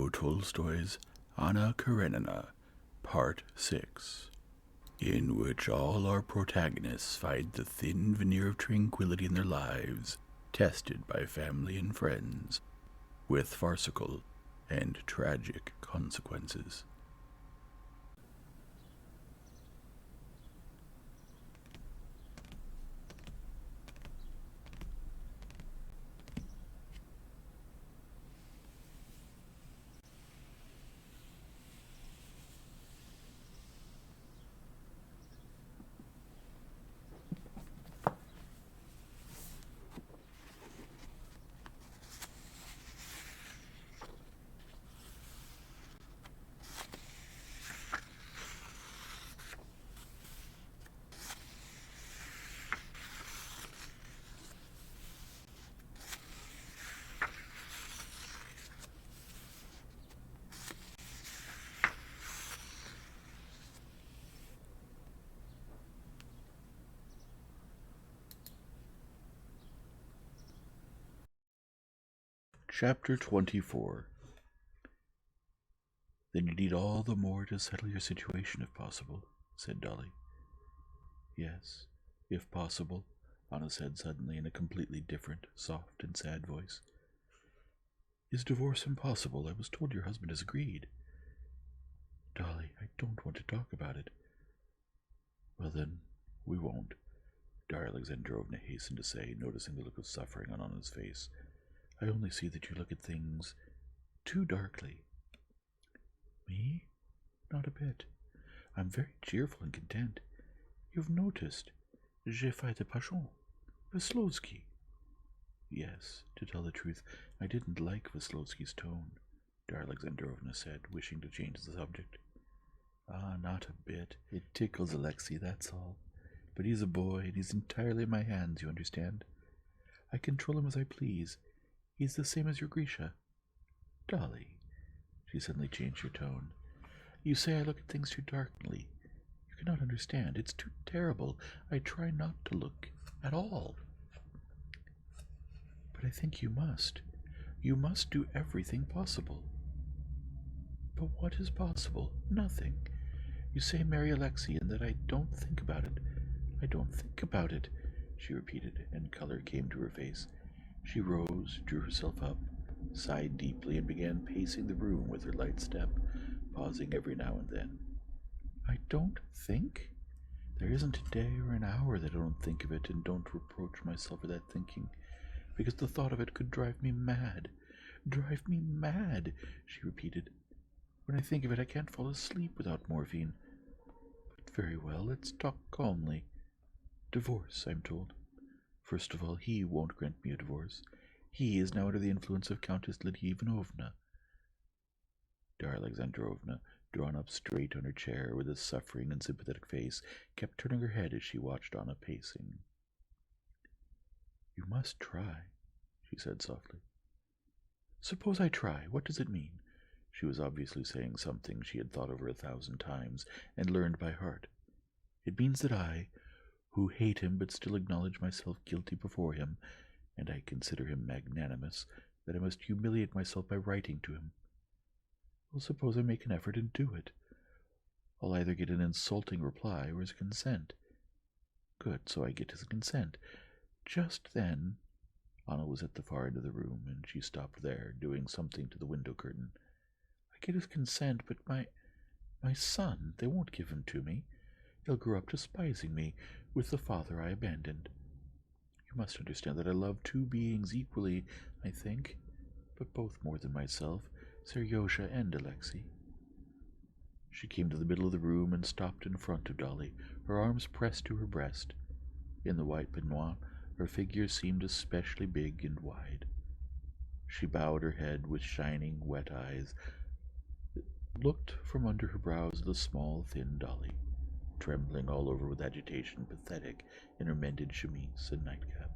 Leo Tolstoy's Anna Karenina, Part 6, in which all our protagonists find the thin veneer of tranquility in their lives tested by family and friends, with farcical and tragic consequences. Chapter 24. Then you need all the more to settle your situation, if possible, said Dolly. Yes, if possible, Anna said suddenly in a completely different, soft and sad voice. Is divorce impossible? I was told your husband has agreed. Dolly, I don't want to talk about it. Well then, we won't, Darya Alexandrovna hastened to say, noticing the look of suffering on Anna's face. I only see that you look at things too darkly. Me? Not a bit. I'm very cheerful and content. You've noticed. J'ai fait de passion. Veslovsky. Yes, to tell the truth, I didn't like Veslovsky's tone, Darya Alexandrovna said, wishing to change the subject. Ah, not a bit. It tickles Alexei, that's all. But he's a boy, and he's entirely in my hands, you understand? I control him as I please. He's the same as your Grisha. Dolly, she suddenly changed her tone. You say I look at things too darkly. You cannot understand. It's too terrible. I try not to look at all. But I think you must. You must do everything possible. But what is possible? Nothing. You say marry Alexei and that I don't think about it. I don't think about it, she repeated, and color came to her face. She rose, drew herself up, sighed deeply, and began pacing the room with her light step, pausing every now and then. I don't think? There isn't a day or an hour that I don't think of it and don't reproach myself for that thinking, because the thought of it could drive me mad. Drive me mad, she repeated. When I think of it, I can't fall asleep without morphine. But very well, let's talk calmly. Divorce, I'm told. First of all, he won't grant me a divorce. He is now under the influence of Countess Lydia Ivanovna. Darya Alexandrovna, drawn up straight on her chair with a suffering and sympathetic face, kept turning her head as she watched Anna pacing. You must try, she said softly. Suppose I try. What does it mean? She was obviously saying something she had thought over 1,000 times and learned by heart. It means that I, who hate him but still acknowledge myself guilty before him, and I consider him magnanimous, that I must humiliate myself by writing to him. Well, suppose I make an effort and do it. I'll either get an insulting reply or his consent. Good, so I get his consent. Just then, Anna was at the far end of the room, and she stopped there, doing something to the window curtain. I get his consent, but my son, they won't give him to me. He'll grow up despising me, with the father I abandoned. You must understand that I love two beings equally, I think, but both more than myself, Seryozha and Alexei. She came to the middle of the room and stopped in front of Dolly, her arms pressed to her breast. In the white peignoir, her figure seemed especially big and wide. She bowed her head with shining, wet eyes, looked from under her brows at the small, thin Dolly, trembling all over with agitation, pathetic in her mended chemise and nightcap.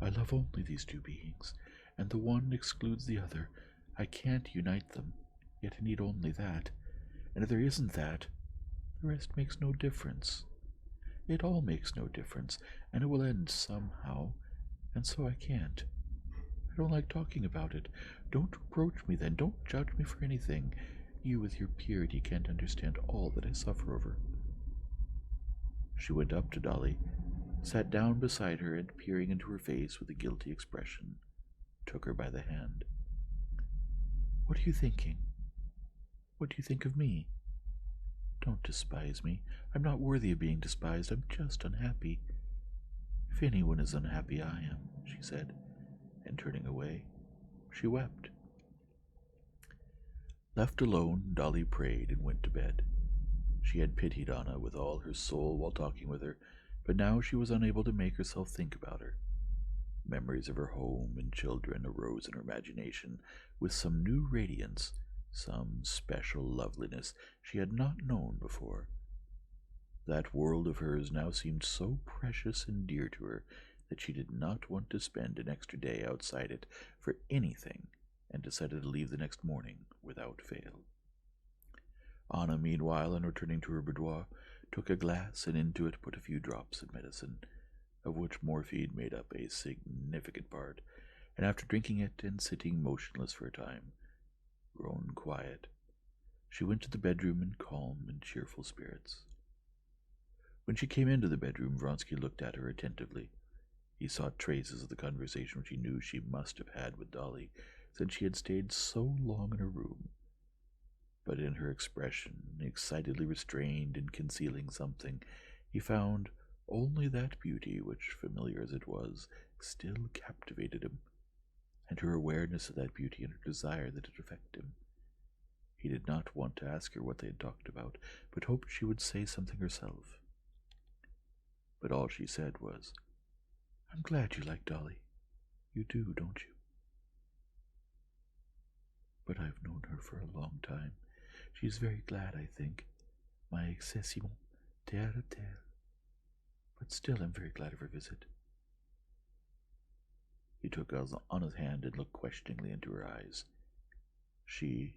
I love only these two beings, and the one excludes the other. I can't unite them, yet I need only that, and if there isn't that, the rest makes no difference. It all makes no difference, and it will end somehow, and so I can't. I don't like talking about it. Don't reproach me then. Don't judge me for anything. You with your purity can't understand all that I suffer over. She went up to Dolly, sat down beside her, and peering into her face with a guilty expression, took her by the hand. What are you thinking? What do you think of me? Don't despise me. I'm not worthy of being despised. I'm just unhappy. If anyone is unhappy, I am, she said, and turning away, she wept. Left alone, Dolly prayed and went to bed. She had pitied Anna with all her soul while talking with her, but now she was unable to make herself think about her. Memories of her home and children arose in her imagination with some new radiance, some special loveliness she had not known before. That world of hers now seemed so precious and dear to her that she did not want to spend an extra day outside it for anything, and decided to leave the next morning without fail. Anna, meanwhile, on returning to her boudoir, took a glass and into it put a few drops of medicine, of which morphine made up a significant part, and after drinking it and sitting motionless for a time, grown quiet, she went to the bedroom in calm and cheerful spirits. When she came into the bedroom, Vronsky looked at her attentively. He saw traces of the conversation which he knew she must have had with Dolly, since she had stayed so long in her room. But in her expression, excitedly restrained and concealing something, he found only that beauty which, familiar as it was, still captivated him, and her awareness of that beauty and her desire that it affected him. He did not want to ask her what they had talked about, but hoped she would say something herself. But all she said was, "I'm glad you like Dolly. You do, don't you?" "But I've known her for a long time. She's very glad, I think. My excessivement terre-à-terre. But still I'm very glad of her visit." He took Anna's hand and looked questioningly into her eyes. She,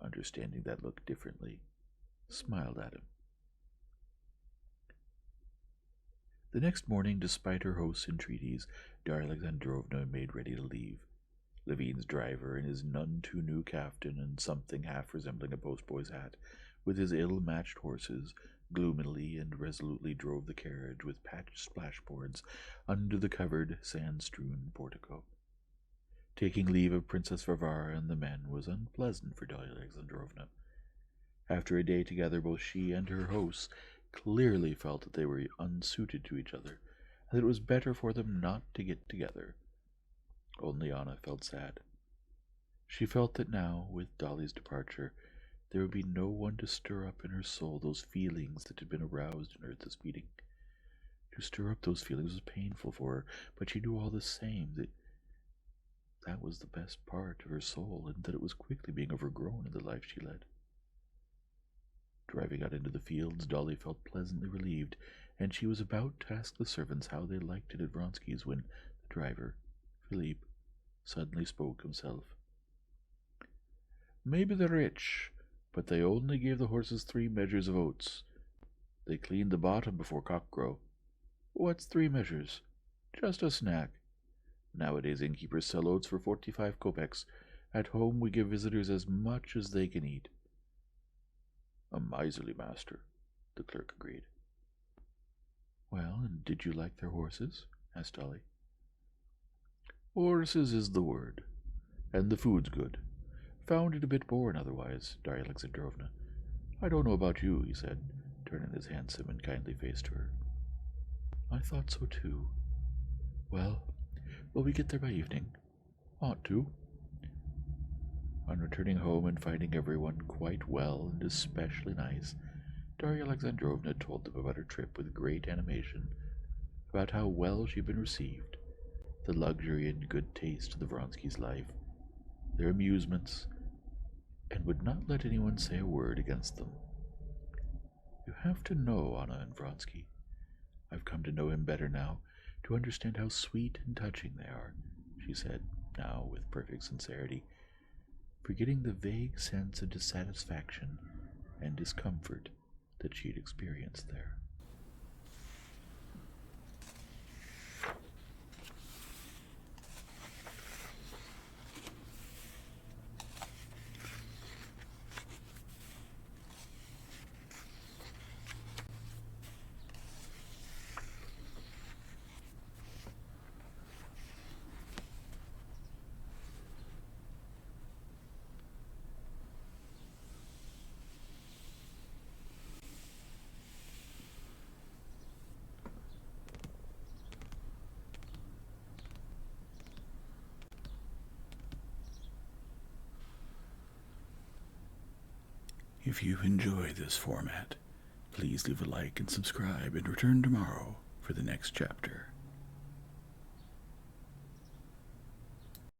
understanding that look differently, smiled at him. The next morning, despite her host's entreaties, Darya Alexandrovna made ready to leave. Levine's driver, in his none-too-new kaftan and something half resembling a postboy's hat, with his ill-matched horses, gloomily and resolutely drove the carriage with patched splashboards under the covered, sand-strewn portico. Taking leave of Princess Varvara and the men was unpleasant for Darya Alexandrovna. After a day together, both she and her hosts clearly felt that they were unsuited to each other, and that it was better for them not to get together. Only Anna felt sad. She felt that now, with Dolly's departure, there would be no one to stir up in her soul those feelings that had been aroused in her at this meeting. To stir up those feelings was painful for her, but she knew all the same that that was the best part of her soul, and that it was quickly being overgrown in the life she led. Driving out into the fields, Dolly felt pleasantly relieved, and she was about to ask the servants how they liked it at Vronsky's when the driver, Philippe, suddenly spoke himself. "Maybe they're rich, but they only gave the horses 3 measures of oats. They cleaned the bottom before cockcrow. What's 3 measures? Just a snack. Nowadays innkeepers sell oats for 45 kopecks. At home we give visitors as much as they can eat." "A miserly master," the clerk agreed. "Well, and did you like their horses?" asked Dolly. "Horses is the word. And the food's good. Found it a bit boring otherwise, Darya Alexandrovna. I don't know about you," he said, turning his handsome and kindly face to her. "I thought so too. Well, will we get there by evening?" "Ought to." On returning home and finding everyone quite well and especially nice, Darya Alexandrovna told them about her trip with great animation, about how well she had been received, the luxury and good taste of the Vronskys' life, their amusements, and would not let anyone say a word against them. "You have to know Anna and Vronsky. I've come to know him better now, to understand how sweet and touching they are," she said, now with perfect sincerity, forgetting the vague sense of dissatisfaction and discomfort that she had experienced there. If you enjoy this format, please leave a like and subscribe and return tomorrow for the next chapter.